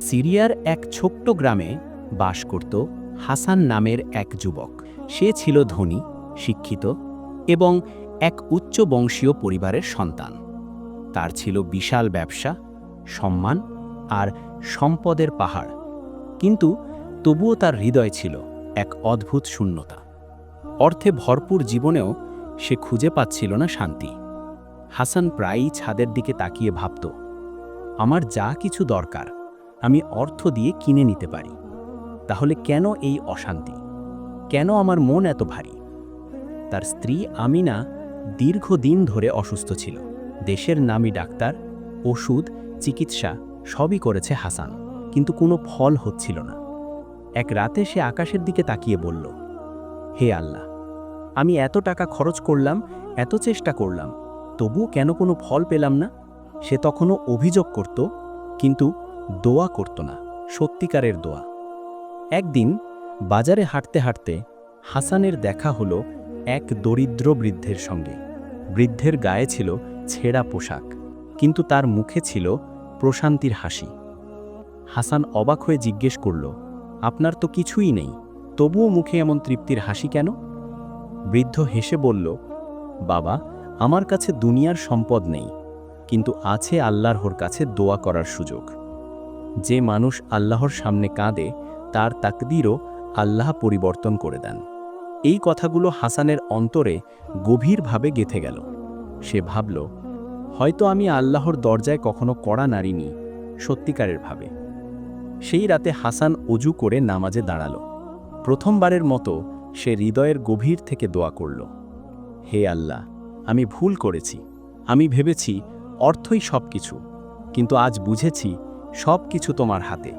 সিরিয়ার এক ছোট্ট গ্রামে বাস করত হাসান নামের এক যুবক। সে ছিল ধনী, শিক্ষিত এবং এক উচ্চ বংশীয় পরিবারের সন্তান। তার ছিল বিশাল ব্যবসা, সম্মান আর সম্পদের পাহাড়। কিন্তু তবুও তার হৃদয় ছিল এক অদ্ভুত শূন্যতা। অর্থে ভরপুর জীবনেও সে খুঁজে পাচ্ছিল না শান্তি। হাসান প্রায়ই ছাদের দিকে তাকিয়ে ভাবত, আমার যা কিছু দরকার আমি অর্থ দিয়ে কিনে নিতে পারি, তাহলে কেন এই অশান্তি? কেন আমার মন এত ভারী? তার স্ত্রী আমিনা দীর্ঘদিন ধরে অসুস্থ ছিল। দেশের নামী ডাক্তার, ওষুধ, চিকিৎসা সবই করেছে হাসান, কিন্তু কোনো ফল হচ্ছিল না। এক রাতে সে আকাশের দিকে তাকিয়ে বলল, হে আল্লাহ, আমি এত টাকা খরচ করলাম, এত চেষ্টা করলাম, তবুও কেন কোনো ফল পেলাম না? সে তখনও অভিযোগ করত, কিন্তু দোয়া করত না, সত্যিকারের দোয়া। একদিন বাজারে হাঁটতে হাঁটতে হাসানের দেখা হলো এক দরিদ্র বৃদ্ধের সঙ্গে। বৃদ্ধের গায়ে ছিল ছেঁড়া পোশাক, কিন্তু তার মুখে ছিল প্রশান্তির হাসি। হাসান অবাক হয়ে জিজ্ঞেস করল, আপনার তো কিছুই নেই, তবুও মুখে এমন তৃপ্তির হাসি কেন? বৃদ্ধ হেসে বলল, বাবা, আমার কাছে দুনিয়ার সম্পদ নেই, কিন্তু আছে আল্লাহর কাছে দোয়া করার সুযোগ। যে মানুষ আল্লাহর সামনে কাঁদে তার তাকদীরও আল্লাহ পরিবর্তন করে দেন। এই কথাগুলো হাসানের অন্তরে গভীরভাবে গেঁথে গেল। সে ভাবল, হয়তো আমি আল্লাহর দরজায় কখনো কড়া নাড়িনি সত্যিকারের ভাবে। সেই রাতে হাসান অজু করে নামাজে দাঁড়াল। প্রথমবারের মতো সে হৃদয়ের গভীর থেকে দোয়া করল, হে আল্লাহ, আমি ভুল করেছি। আমি ভেবেছি অর্থই সব কিছু, কিন্তু আজ বুঝেছি সব কিছু তোমার হাতে।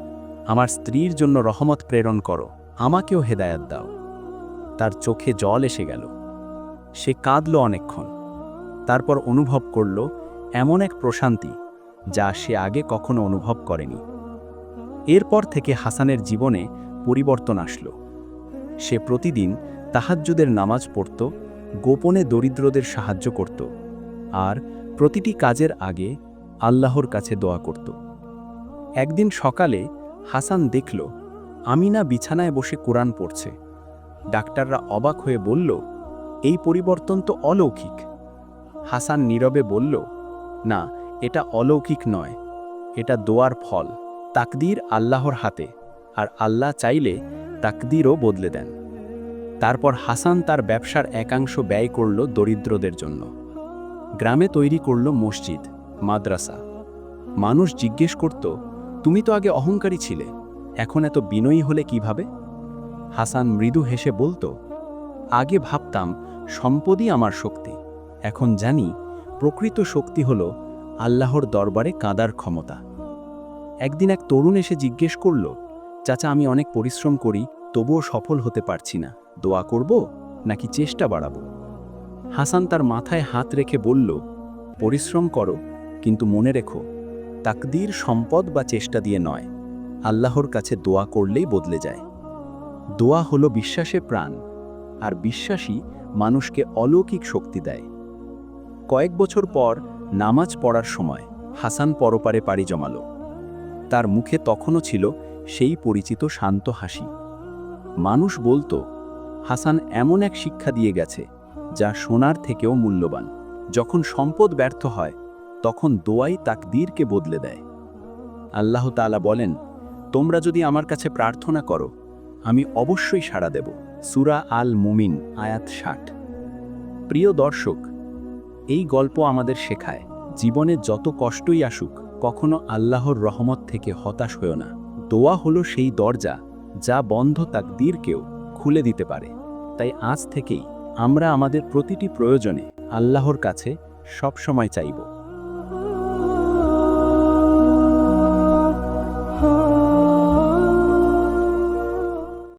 আমার স্ত্রীর জন্য রহমত প্রেরণ করো, আমাকেও হেদায়েত দাও। তার চোখে জল এসে গেল। সে কাঁদল অনেকক্ষণ। তারপর অনুভব করল এমন এক প্রশান্তি যা সে আগে কখনো অনুভব করেনি। এরপর থেকে হাসানের জীবনে পরিবর্তন আসলো। সে প্রতিদিন তাহাজ্জুদের নামাজ পড়ত, গোপনে দরিদ্রদের সাহায্য করত, আর প্রতিটি কাজের আগে আল্লাহর কাছে দোয়া করত। একদিন সকালে হাসান দেখল আমিনা বিছানায় বসে কোরআন পড়ছে। ডাক্তাররা অবাক হয়ে বলল, এই পরিবর্তন তো অলৌকিক। হাসান নীরবে বলল, না, এটা অলৌকিক নয়, এটা দোয়ার ফল। তাকদীর আল্লাহর হাতে, আর আল্লাহ চাইলে তাকদীরও বদলে দেন। তারপর হাসান তার ব্যবসার একাংশ ব্যয় করল দরিদ্রদের জন্য। গ্রামে তৈরি করল মসজিদ, মাদ্রাসা। মানুষ জিজ্ঞেস করত, তুমি তো আগে অহংকারী ছিলে, এখন এত বিনয়ী হলে কিভাবে? হাসান মৃদু হেসে বলতো, আগে ভাবতাম সম্পদই আমার শক্তি, এখন জানি প্রকৃত শক্তি হল আল্লাহর দরবারে কাঁদার ক্ষমতা। একদিন এক তরুণ এসে জিজ্ঞেস করল, চাচা, আমি অনেক পরিশ্রম করি, তবুও সফল হতে পারছি না, দোয়া করব নাকি চেষ্টা বাড়াবো? হাসান তার মাথায় হাত রেখে বলল, পরিশ্রম করো, কিন্তু মনে রেখো, তাকদীর সম্পদ বা চেষ্টা দিয়ে নয়, আল্লাহর কাছে দোয়া করলেই বদলে যায়। দোয়া হলো বিশ্বাসে প্রাণ, আর বিশ্বাসী মানুষকে অলৌকিক শক্তি দেয়। কয়েক বছর পর নামাজ পড়ার সময় হাসান পরপারে পাড়ি জমালো। তার মুখে তখনও ছিল সেই পরিচিত শান্ত হাসি। মানুষ বলতো, হাসান এমন এক শিক্ষা দিয়ে গেছে যা সোনার থেকেও মূল্যবান। যখন সম্পদ ব্যর্থ হয় তখন দোয়াই তাকদীরকে বদলে দেয়। আল্লাহ তাআলা বলেন, তোমরা যদি আমার কাছে প্রার্থনা করো আমি অবশ্যই সাড়া দেব। সূরা আল মুমিন আয়াত ৬০। প্রিয় দর্শক, এই গল্প আমাদের শেখায়, জীবনে যত কষ্টই আসুক কখনো আল্লাহর রহমত থেকে হতাশ হয়ো না। দোয়া হলো সেই দরজা যা বন্ধ তাকদীরকেও খুলে দিতে পারে। তাই আজ থেকেই আমরা আমাদের প্রতিটি প্রয়োজনে আল্লাহর কাছে সবসময় চাইব।